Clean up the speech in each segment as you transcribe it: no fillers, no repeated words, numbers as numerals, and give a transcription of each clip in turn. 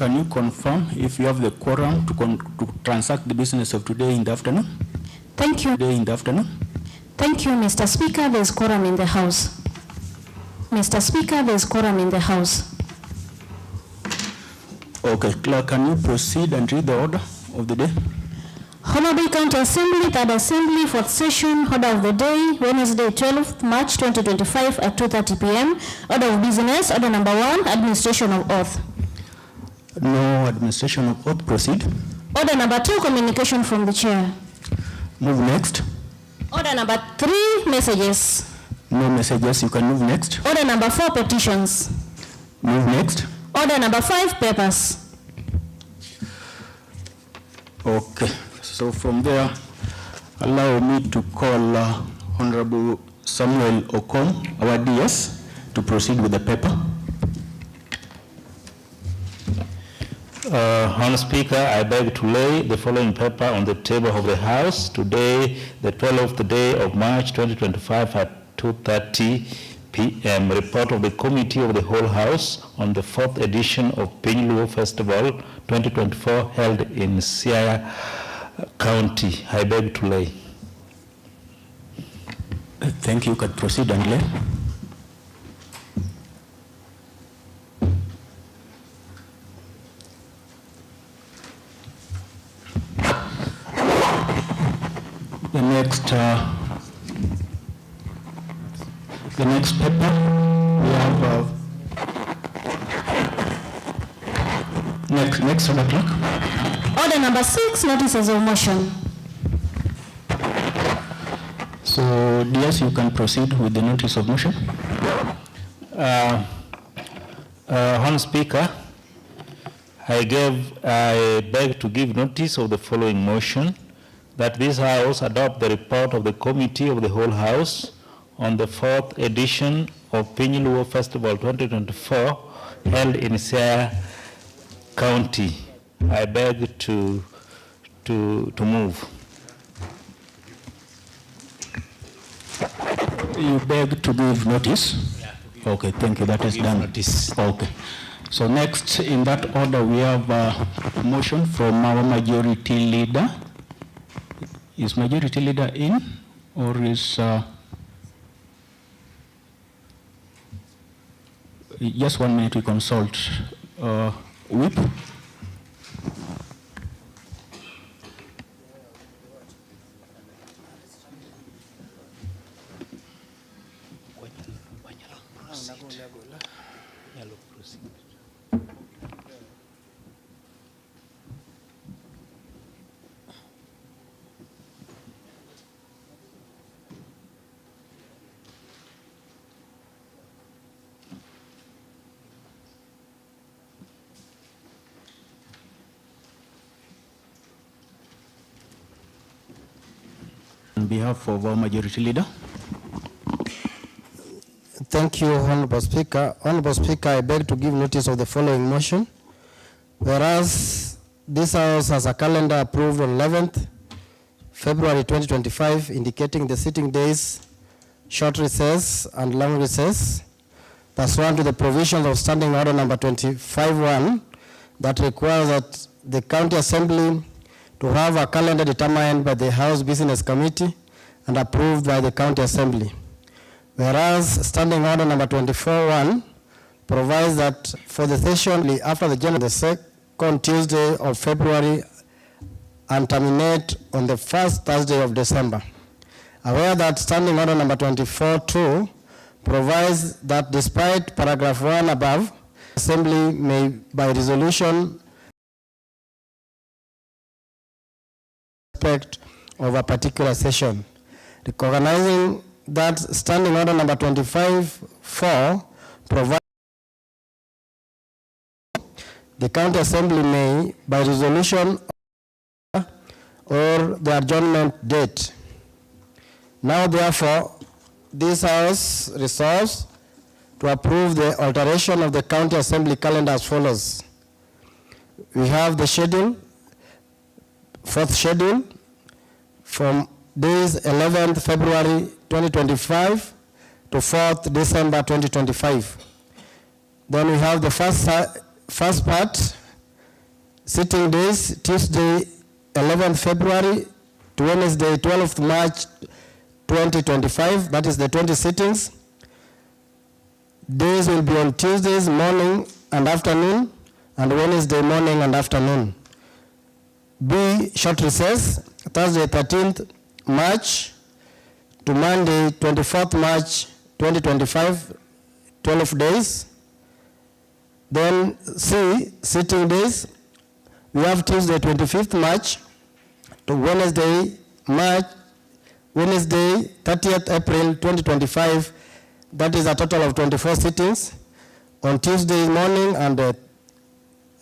can you confirm if you have the quorum to transact the business of today in the afternoon? Thank you. Today in the afternoon? Thank you, Mr. Speaker. There is quorum in the House. Mr. Speaker, there is quorum in the House. Okay, Clerk, can you proceed and read the order of the day? HOMA Bay County Assembly, Third Assembly, Fourth Session, Order of the Day, Wednesday, 12th March 2025 at 2:30 p.m. Order of Business, Order number 1, Administration of Oath. No administration of oath. Proceed. Order number 2, Communication from the Chair. Move next. Order number 3, Messages. No messages. You can move next. Order number 4, Petitions. Move next. Order number 5, Papers. Okay. So from there, allow me to call Honorable Samuel Okon, our DS, to proceed with the paper. Honourable Speaker, I beg to lay the following paper on the table of the House today, the 12th day of March 2025 at 2:30 p.m. Report of the Committee of the Whole House on the 4th edition of Pinluo Festival 2024 held in Siaya County. I beg to lay. Thank you. You can proceed and lay. The next paper we have next order, clerk. Order number 6, Notices of Motion. So, DS, you can proceed with the notice of motion. Honourable Speaker, I beg to give notice of the following motion, that this House adopt the report of the Committee of the Whole House on the 4th edition of Pinluo Festival 2024 held in Siaya County. I beg to move. You beg to give notice? Yeah. Okay, thank you. That is done. Notice. Okay. So next in that order we have a motion from our majority leader. Is majority leader in or is just 1 minute we consult whip. On behalf of our majority leader. Thank you, Honorable Speaker. Honorable Speaker, I beg to give notice of the following motion. Whereas this House has a calendar approved on 11th February 2025, indicating the sitting days, short recess and long recess, pursuant to the provisions of Standing Order number 25-1, that requires that the County Assembly to have a calendar determined by the House Business Committee and approved by the County Assembly. Whereas Standing Order number 24-1 provides that for the session after the general, the second Tuesday of February and terminate on the first Thursday of December. Aware that Standing Order number 24-2 provides that despite paragraph 1 above, Assembly may by resolution of a particular session. Recognizing that Standing Order number 25-4 provides the County Assembly may by resolution or the adjournment date. Now therefore, this House resolves to approve the alteration of the County Assembly calendar as follows. We have the schedule, 4th schedule, from days 11th February 2025 to 4th December 2025. Then we have the first part, Sitting days, Tuesday 11th February to Wednesday 12th March 2025, that is the 20 sittings. Days will be on Tuesdays morning and afternoon, and Wednesday morning and afternoon. B, short recess, Thursday 13th March to Monday 24th March 2025, 12 days. Then C, sitting days, we have Tuesday 25th March to Wednesday 30th April 2025. That is a total of 24 sittings on Tuesday morning and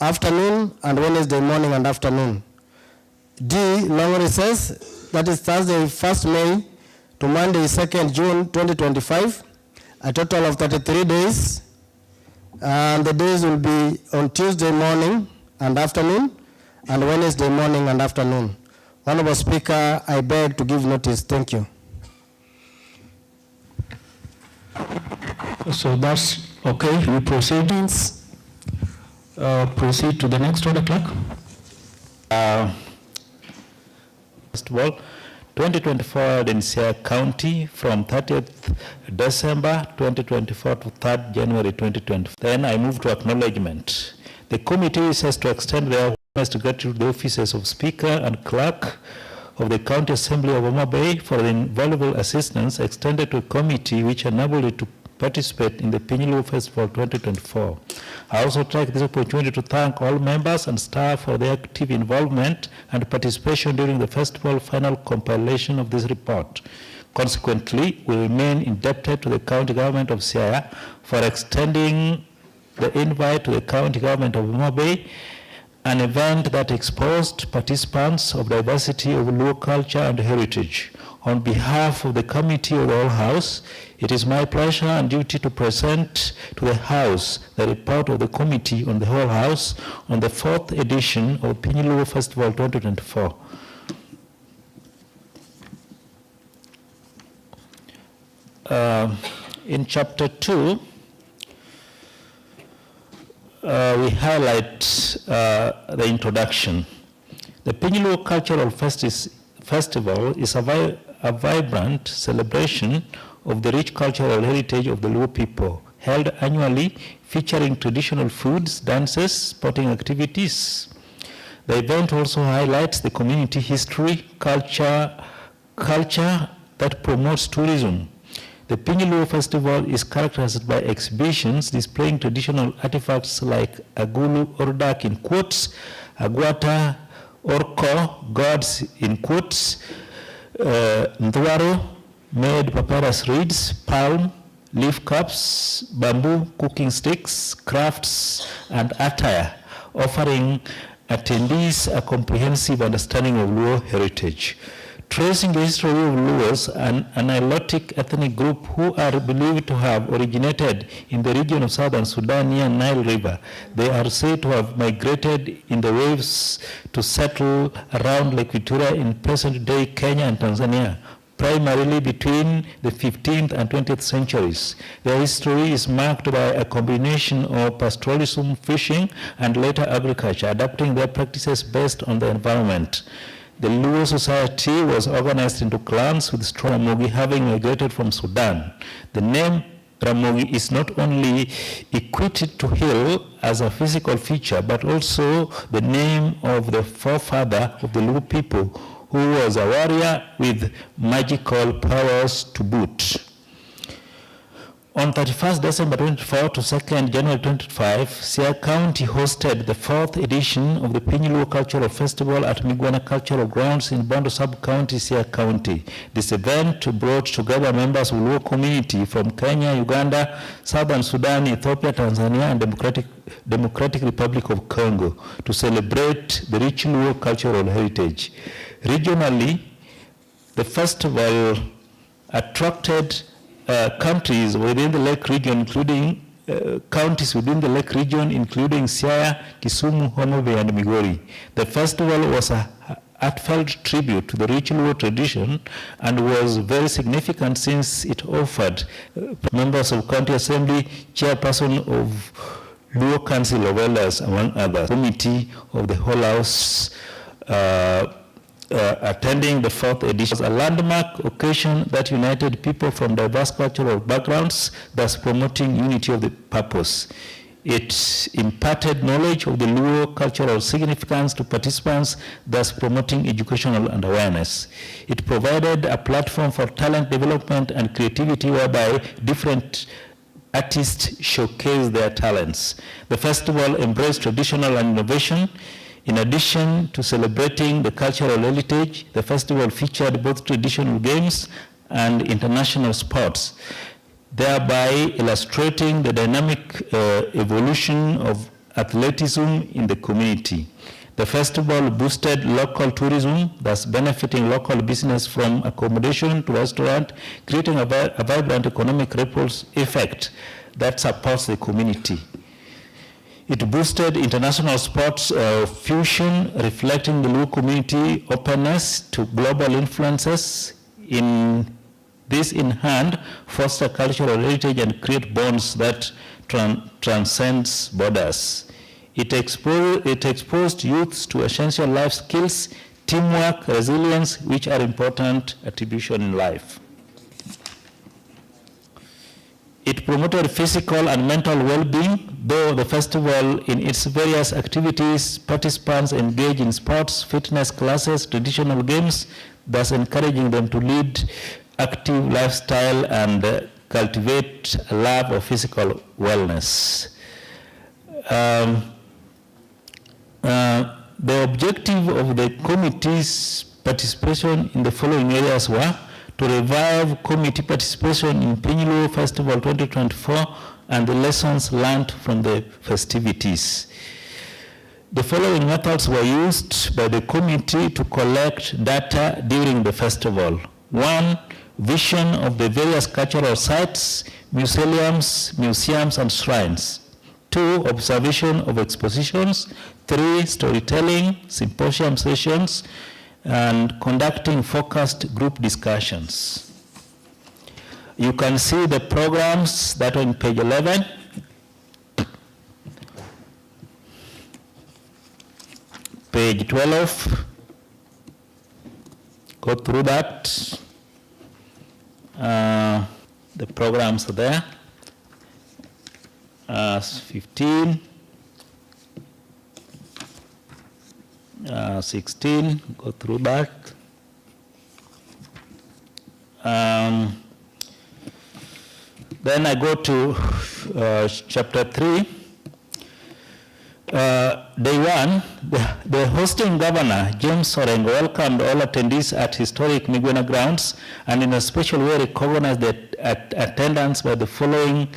afternoon, and Wednesday morning and afternoon. D, long recess, that is Thursday 1st May to Monday 2nd June 2025, a total of 33 days. And the days will be on Tuesday morning and afternoon, and Wednesday morning and afternoon. Honorable Speaker, I beg to give notice. Thank you. So that's okay. We proceed. Proceed to the next order, clerk. First of all, 2024 in Sierra County from 30th December 2024 to 3rd January 2024. Then I move to acknowledgement. The committee wishes to extend their warmest gratitude to the offices of Speaker and Clerk of the County Assembly of HOMA Bay for the invaluable assistance extended to a committee which enabled it to participate in the Pinyulu Festival 2024. I also take this opportunity to thank all members and staff for their active involvement and participation during the festival final compilation of this report. Consequently, we remain indebted to the County Government of Siaya for extending the invite to the County Government of HOMA Bay, an event that exposed participants of diversity of Luo culture and heritage. On behalf of the Committee of the Whole House, it is my pleasure and duty to present to the House the report of the Committee on the Whole House on the 4th edition of Pinyulu Festival 2024. In Chapter 2, we highlight the introduction. The Pinyulu Cultural Festival is a vibrant celebration of the rich cultural heritage of the Luo people, held annually, featuring traditional foods, dances, sporting activities. The event also highlights the community history, culture that promotes tourism. The Pinyulu Festival is characterized by exhibitions displaying traditional artifacts like Agulu Ordak in quotes, Agwata Orko, gods in quotes, Ndwaro, made papyrus reeds, palm, leaf cups, bamboo cooking sticks, crafts, and attire, offering attendees a comprehensive understanding of Luo heritage. Tracing the history of Luos, an Nilotic ethnic group who are believed to have originated in the region of southern Sudan near Nile River, they are said to have migrated in the waves to settle around Lake Victoria in present-day Kenya and Tanzania, primarily between the 15th and 20th centuries. Their history is marked by a combination of pastoralism, fishing, and later agriculture, adapting their practices based on the environment. The Luo society was organized into clans with strong Ramogi having migrated from Sudan. The name Ramogi is not only equated to hill as a physical feature, but also the name of the forefather of the Luo people, who was a warrior with magical powers to boot. On 31st December 2024 to 2nd January 2025, Siaya County hosted the 4th edition of the Pinyulu Cultural Festival at Migwana Cultural Grounds in Bondo Sub-County, Siaya County. This event brought together members of the Luo community from Kenya, Uganda, Southern Sudan, Ethiopia, Tanzania, and Democratic Republic of Congo to celebrate the rich Luo cultural heritage. Regionally, the festival attracted countries within the Lake region, including counties within the Lake region, including Siaya, Kisumu, Homa Bay, and Migori. The festival was a heartfelt tribute to the rich Luo tradition and was very significant since it offered members of County Assembly, chairperson of Luo Council of Elders, among others. Committee of the whole house attending the 4th edition. It was a landmark occasion that united people from diverse cultural backgrounds, thus promoting unity of the purpose. It imparted knowledge of the Luo cultural significance to participants, thus promoting educational and awareness. It provided a platform for talent development and creativity whereby different artists showcased their talents. The festival embraced traditional and innovation. In addition to celebrating the cultural heritage, the festival featured both traditional games and international sports, thereby illustrating the dynamic evolution of athleticism in the community. The festival boosted local tourism, thus benefiting local business from accommodation to restaurant, creating a vibrant economic ripple effect that supports the community. It boosted international sports fusion, reflecting the Luo community openness to global influences. In this in hand, foster cultural heritage and create bonds that transcends borders. It exposed youths to essential life skills, teamwork, resilience, which are important attributions in life. It promoted physical and mental well-being, though the festival in its various activities, participants engage in sports, fitness classes, traditional games, thus encouraging them to lead active lifestyle and cultivate a love of physical wellness. The objective of the committee's participation in the following areas were to revive committee participation in Penyulo Festival 2024 and the lessons learned from the festivities. The following methods were used by the committee to collect data during the festival. 1, vision of the various cultural sites, museums, and shrines. 2, observation of expositions. 3, storytelling, symposium sessions, and conducting focused group discussions. You can see the programs that are on page 11. Page 12. Go through that. The programs are there. 15. 16, go through that. Then I go to chapter 3. Day 1, the hosting governor, James Orengo, welcomed all attendees at historic Migwena grounds and in a special way recognized the attendance by the following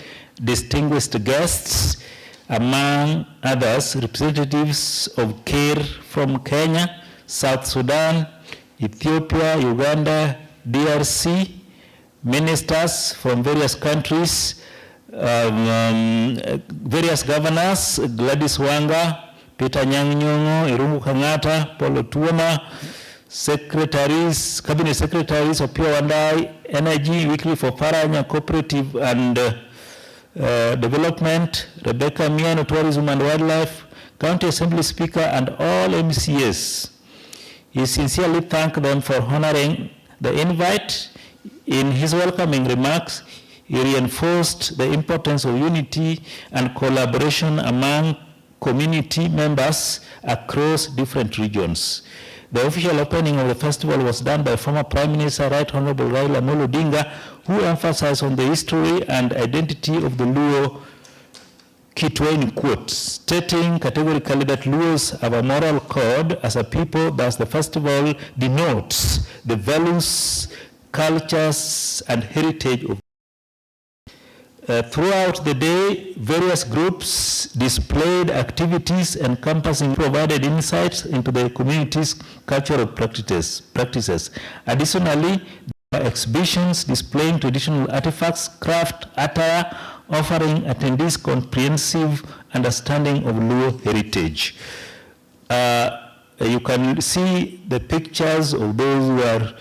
distinguished guests. Among others, representatives of CARE from Kenya, South Sudan, Ethiopia, Uganda, DRC, ministers from various countries, various governors, Gladys Wanga, Peter Nyang'nyong'o, Irungu Kang'ata, Paul Otuoma, secretaries, cabinet secretaries of Pure Wandai, Energy, Weekly for Faranya, Cooperative and Development, Rebecca Miano, Tourism and Wildlife, County Assembly Speaker, and all MCAs. He sincerely thanked them for honoring the invite. In his welcoming remarks, he reinforced the importance of unity and collaboration among community members across different regions. The official opening of the festival was done by former Prime Minister Right Honorable Raila Amolo Odinga, who emphasized on the history and identity of the Luo Kitwe, quote, stating categorically that Luos have a moral code as a people, thus the festival denotes the values, cultures, and heritage of. Throughout the day, various groups displayed activities encompassing provided insights into the community's cultural practices. Additionally, there were exhibitions displaying traditional artifacts, craft, attire, offering attendees comprehensive understanding of Luo heritage. You can see the pictures of those who are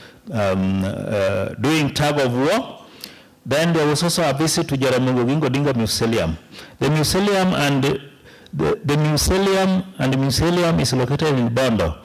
doing tug of war. Then there was also a visit to Jaramogi Oginga Odinga Museum. The museum is located in Bondo.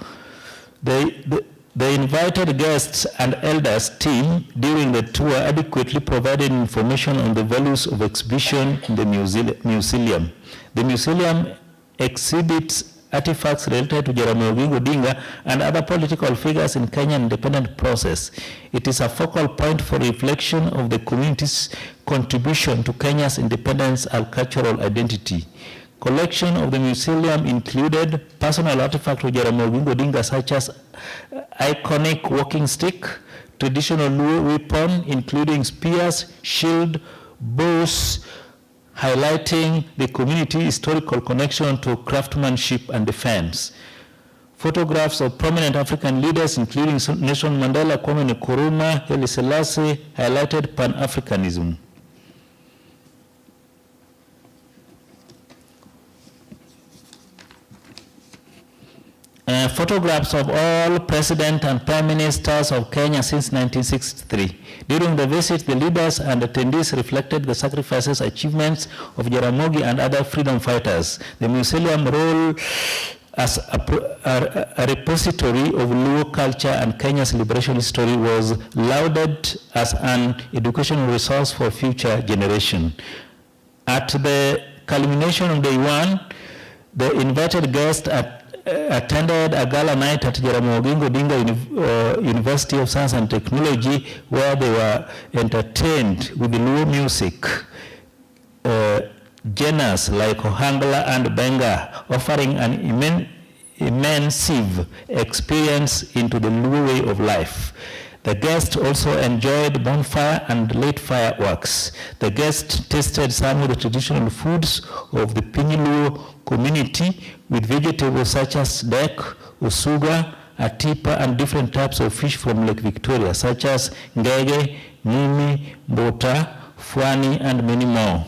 The invited guests and elders team during the tour adequately provided information on the values of exhibition in the museum. The museum exhibits artifacts related to Jaramogi Oginga Odinga and other political figures in Kenyan independent process. It is a focal point for reflection of the community's contribution to Kenya's independence and cultural identity. Collection of the museum included personal artifacts of Jaramogi Oginga Odinga such as iconic walking stick, traditional Luo weapon including spears, shield, bows, highlighting the community historical connection to craftsmanship and defense. Photographs of prominent African leaders including Nelson Mandela, Kwame Nkrumah, Haile Selassie highlighted Pan-Africanism. Photographs of all president and prime ministers of Kenya since 1963. During the visit, the leaders and attendees reflected the sacrifices, achievements of Jaramogi and other freedom fighters. The museum role as a repository of Luo culture and Kenya's liberation history was lauded as an educational resource for future generations. At the culmination of day one, the invited guests attended a gala night at Jaramogi Oginga Odinga University of Science and Technology, where they were entertained with Luo music, genres like Ohangla and Benga, offering an immersive experience into the Luo way of life. The guests also enjoyed bonfire and lit fireworks. The guests tasted some of the traditional foods of the Pinyiluo community with vegetables such as dek, usuga, atipa, and different types of fish from Lake Victoria, such as ngege, mumi, mbota, fwani, and many more.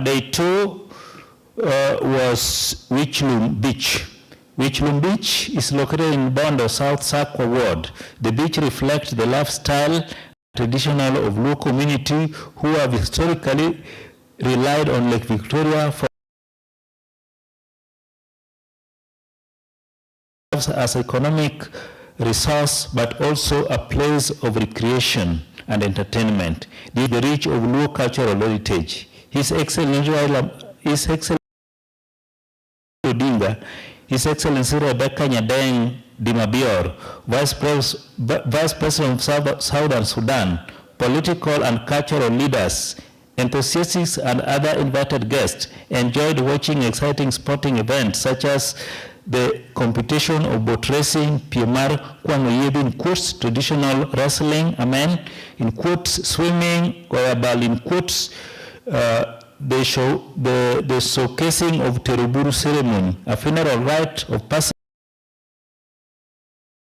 Day two was Wichlum Beach. Wichlum Beach is located in Bondo, South Sakwa Ward. The beach reflects the lifestyle traditional of Luo community who have historically relied on Lake Victoria for as economic resource, but also a place of recreation and entertainment. The rich of Luo cultural heritage. His Excellency Odinga, His Excellency Rebecca Nyadeng Dimabior, Vice President of Southern Sudan, political and cultural leaders, enthusiasts, and other invited guests enjoyed watching exciting sporting events such as the competition of boat racing, PMR, Kwangoyebi in quotes, traditional wrestling, amen, in quotes, swimming, Goyabal in quotes, the showcasing of Teruburu ceremony, a funeral rite of passing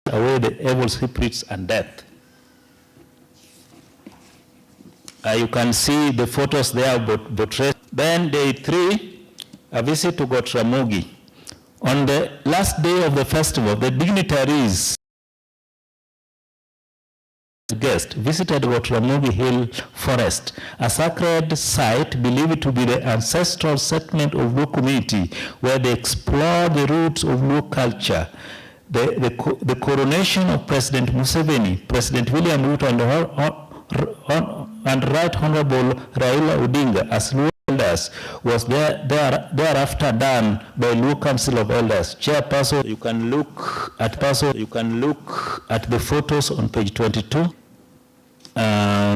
away the evil spirits and death. You can see the photos there of boat racing. Then day three, a visit to Jaramogi. On the last day of the festival, the dignitaries guest visited Jaramogi Hill Forest, a sacred site believed to be the ancestral settlement of Luo community, where they explore the roots of Luo culture. The coronation of President Museveni, President William Ruto, and Right Honorable Raila Odinga as Luo elders was thereafter done by Luo Council of Elders. Chairperson, you can look at the photos on page 22.